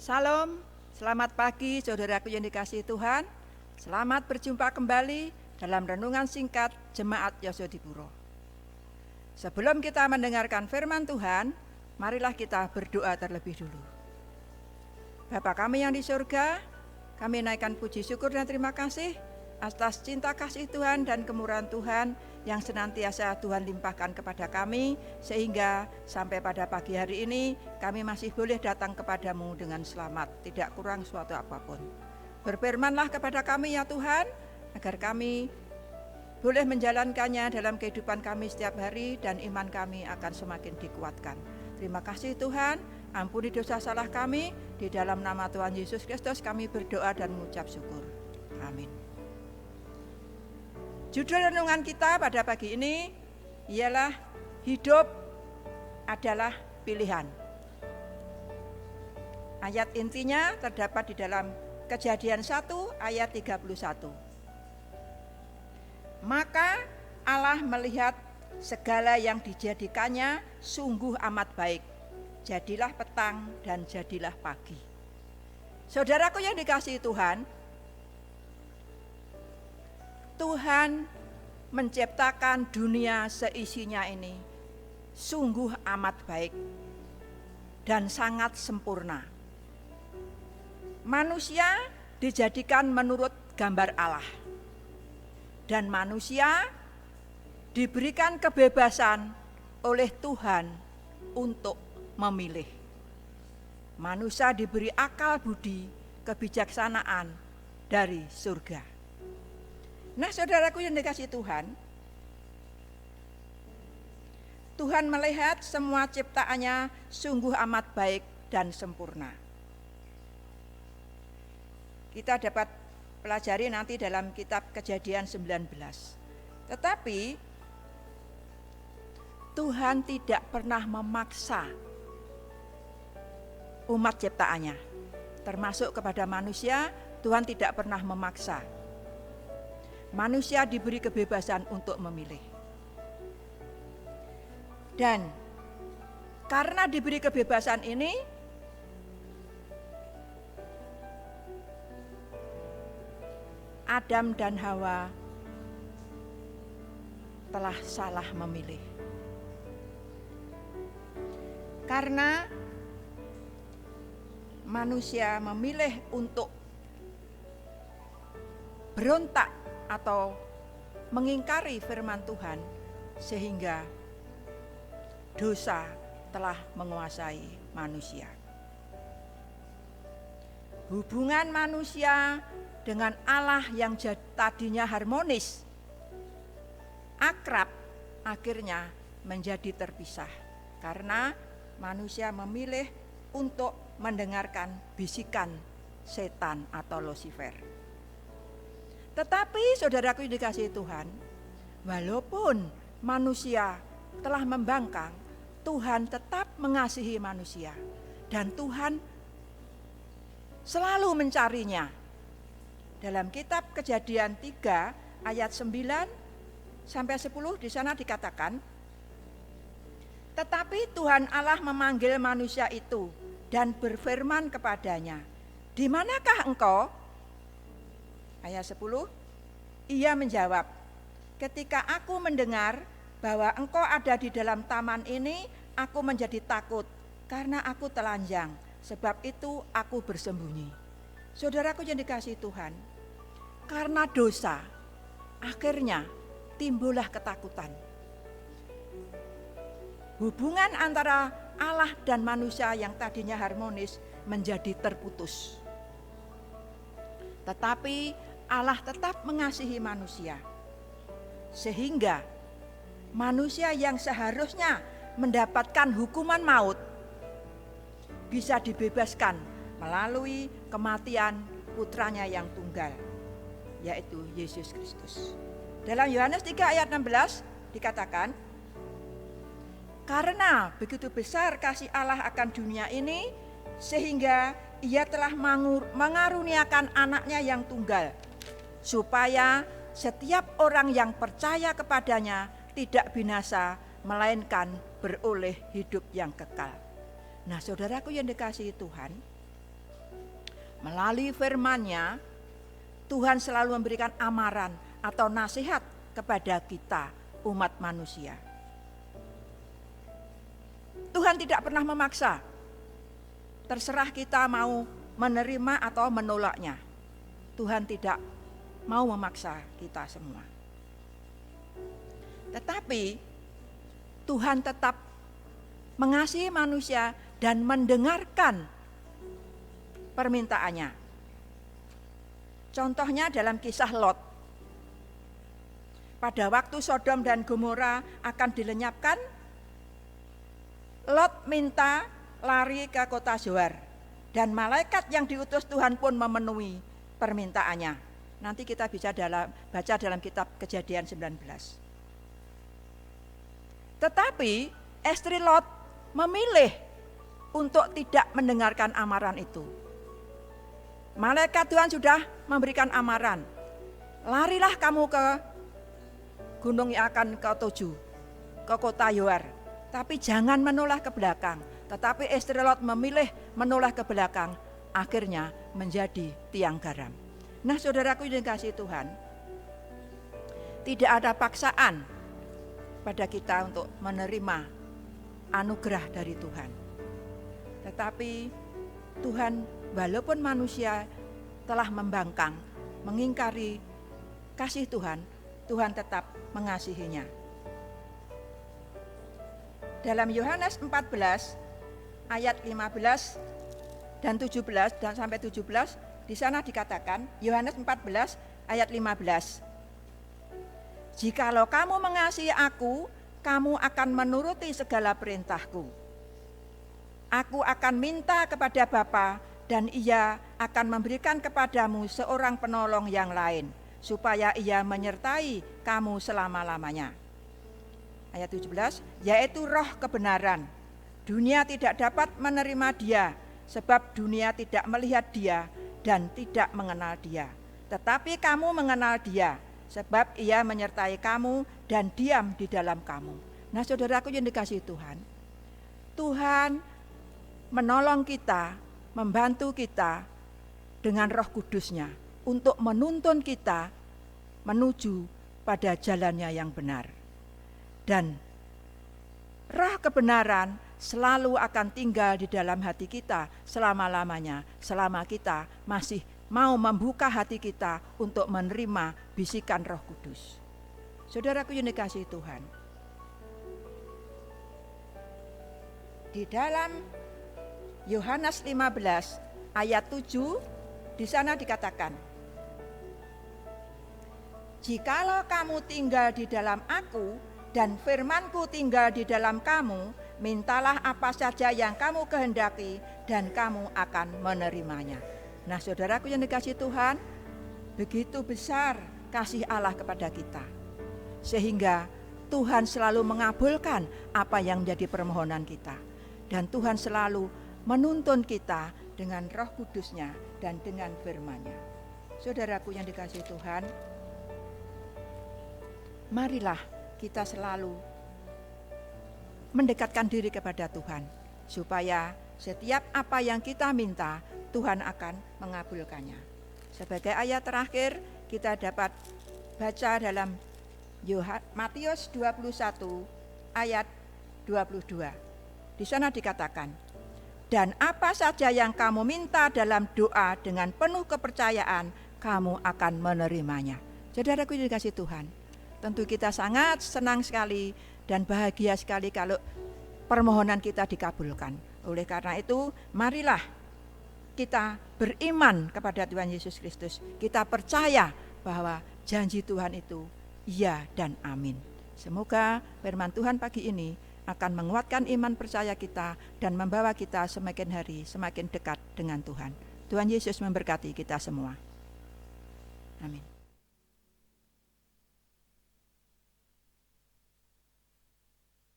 Salam, selamat pagi saudaraku yang dikasihi Tuhan. Selamat berjumpa kembali dalam renungan singkat Jemaat Yosodipuro. Sebelum kita mendengarkan firman Tuhan, marilah kita berdoa terlebih dulu. Bapa kami yang di surga, kami naikkan puji syukur dan terima kasih atas cinta kasih Tuhan dan kemurahan Tuhan yang senantiasa Tuhan limpahkan kepada kami, sehingga sampai pada pagi hari ini kami masih boleh datang kepadamu dengan selamat, tidak kurang suatu apapun. Berfirmanlah kepada kami ya Tuhan, agar kami boleh menjalankannya dalam kehidupan kami setiap hari dan iman kami akan semakin dikuatkan. Terima kasih Tuhan, ampuni dosa salah kami, di dalam nama Tuhan Yesus Kristus kami berdoa dan mengucap syukur. Amin. Judul renungan kita pada pagi ini ialah hidup adalah pilihan. Ayat intinya terdapat di dalam Kejadian 1 ayat 31. Maka Allah melihat segala yang dijadikannya sungguh amat baik. Jadilah petang dan jadilah pagi. Saudaraku yang dikasihi Tuhan, Tuhan menciptakan dunia seisinya ini sungguh amat baik dan sangat sempurna. Manusia dijadikan menurut gambar Allah, dan manusia diberikan kebebasan oleh Tuhan untuk memilih. Manusia diberi akal budi, kebijaksanaan dari surga. Nah, saudaraku yang dikasihi Tuhan, Tuhan melihat semua ciptaannya sungguh amat baik dan sempurna. Kita dapat pelajari nanti dalam kitab Kejadian 19. Tetapi Tuhan tidak pernah memaksa umat ciptaannya, termasuk kepada manusia. Tuhan tidak pernah memaksa. Manusia diberi kebebasan untuk memilih. Dan karena diberi kebebasan ini, Adam dan Hawa telah salah memilih. Karena manusia memilih untuk berontak atau mengingkari firman Tuhan, sehingga dosa telah menguasai manusia. Hubungan manusia dengan Allah yang tadinya harmonis, akrab, akhirnya menjadi terpisah karena manusia memilih untuk mendengarkan bisikan setan atau Lucifer. Tetapi saudaraku yang dikasihi Tuhan, walaupun manusia telah membangkang, Tuhan tetap mengasihi manusia, dan Tuhan selalu mencarinya. Dalam kitab Kejadian 3 ayat 9 sampai 10 di sana dikatakan, tetapi Tuhan Allah memanggil manusia itu dan berfirman kepadanya, "Di manakah engkau?" Ayat 10, ia menjawab, "Ketika aku mendengar bahwa engkau ada di dalam taman ini, aku menjadi takut karena aku telanjang, sebab itu aku bersembunyi." Saudaraku yang dikasihi Tuhan, karena dosa, akhirnya timbullah ketakutan. Hubungan antara Allah dan manusia yang tadinya harmonis menjadi terputus. Tetapi Allah tetap mengasihi manusia, sehingga manusia yang seharusnya mendapatkan hukuman maut bisa dibebaskan melalui kematian putranya yang tunggal, yaitu Yesus Kristus. Dalam Yohanes 3 ayat 16 dikatakan, karena begitu besar kasih Allah akan dunia ini, sehingga ia telah mengaruniakan anaknya yang tunggal, supaya setiap orang yang percaya kepadanya tidak binasa, melainkan beroleh hidup yang kekal. Nah, saudaraku yang dikasihi Tuhan, Melalui firman-Nya, Tuhan selalu memberikan amaran atau nasihat kepada kita, umat manusia. Tuhan tidak pernah memaksa. Terserah kita mau menerima atau menolaknya. Tuhan tidak mau memaksa kita semua. Tetapi Tuhan tetap mengasihi manusia dan mendengarkan permintaannya. Contohnya dalam kisah Lot. Pada waktu Sodom dan Gomora akan dilenyapkan, Lot minta lari ke kota Zoar. Dan malaikat yang diutus Tuhan pun memenuhi permintaannya. Nanti kita bisa baca dalam kitab Kejadian 19. Tetapi istri Lot memilih untuk tidak mendengarkan amaran itu. Malaikat Tuhan sudah memberikan amaran. Larilah kamu ke gunung yang akan kau tuju, ke kota Zoar. Tapi jangan menoleh ke belakang. Tetapi istri Lot memilih menoleh ke belakang. Akhirnya menjadi tiang garam. Nah, saudaraku yang dikasihi Tuhan, tidak ada paksaan pada kita untuk menerima anugerah dari Tuhan. Tetapi Tuhan, walaupun manusia telah membangkang, mengingkari kasih Tuhan, Tuhan tetap mengasihinya. Dalam Yohanes 14 ayat 15 dan 17 dan sampai 17, di sana dikatakan, Yohanes 14 ayat 15. Jikalau kamu mengasihi aku, kamu akan menuruti segala perintahku. Aku akan minta kepada Bapa, dan ia akan memberikan kepadamu seorang penolong yang lain, supaya ia menyertai kamu selama-lamanya. Ayat 17, yaitu roh kebenaran. Dunia tidak dapat menerima dia, sebab dunia tidak melihat dia dan tidak mengenal dia. Tetapi kamu mengenal dia, sebab ia menyertai kamu dan diam di dalam kamu. Nah, saudaraku yang dikasihi Tuhan, Tuhan menolong kita, membantu kita dengan Roh Kudus-Nya untuk menuntun kita menuju pada jalannya yang benar. Dan roh kebenaran selalu akan tinggal di dalam hati kita selama-lamanya, selama kita masih mau membuka hati kita untuk menerima bisikan Roh Kudus. Saudaraku yang dikasihi Tuhan, di dalam Yohanes 15 ayat 7, di sana dikatakan, jikalau kamu tinggal di dalam aku dan firman-Ku tinggal di dalam kamu, mintalah apa saja yang kamu kehendaki dan kamu akan menerimanya. Nah, saudaraku yang dikasihi Tuhan, begitu besar kasih Allah kepada kita, sehingga Tuhan selalu mengabulkan apa yang menjadi permohonan kita. Dan Tuhan selalu menuntun kita dengan Roh Kudus-Nya dan dengan firman-Nya. Saudaraku yang dikasihi Tuhan, marilah kita selalu mendekatkan diri kepada Tuhan, supaya setiap apa yang kita minta, Tuhan akan mengabulkannya. Sebagai ayat terakhir, kita dapat baca dalam Matius 21 ayat 22. Di sana dikatakan, dan apa saja yang kamu minta dalam doa dengan penuh kepercayaan, kamu akan menerimanya. Saudaraku yang dikasihi Tuhan, tentu kita sangat senang sekali dan bahagia sekali kalau permohonan kita dikabulkan. Oleh karena itu, marilah kita beriman kepada Tuhan Yesus Kristus. Kita percaya bahwa janji Tuhan itu iya dan amin. Semoga firman Tuhan pagi ini akan menguatkan iman percaya kita dan membawa kita semakin hari semakin dekat dengan Tuhan. Tuhan Yesus memberkati kita semua. Amin.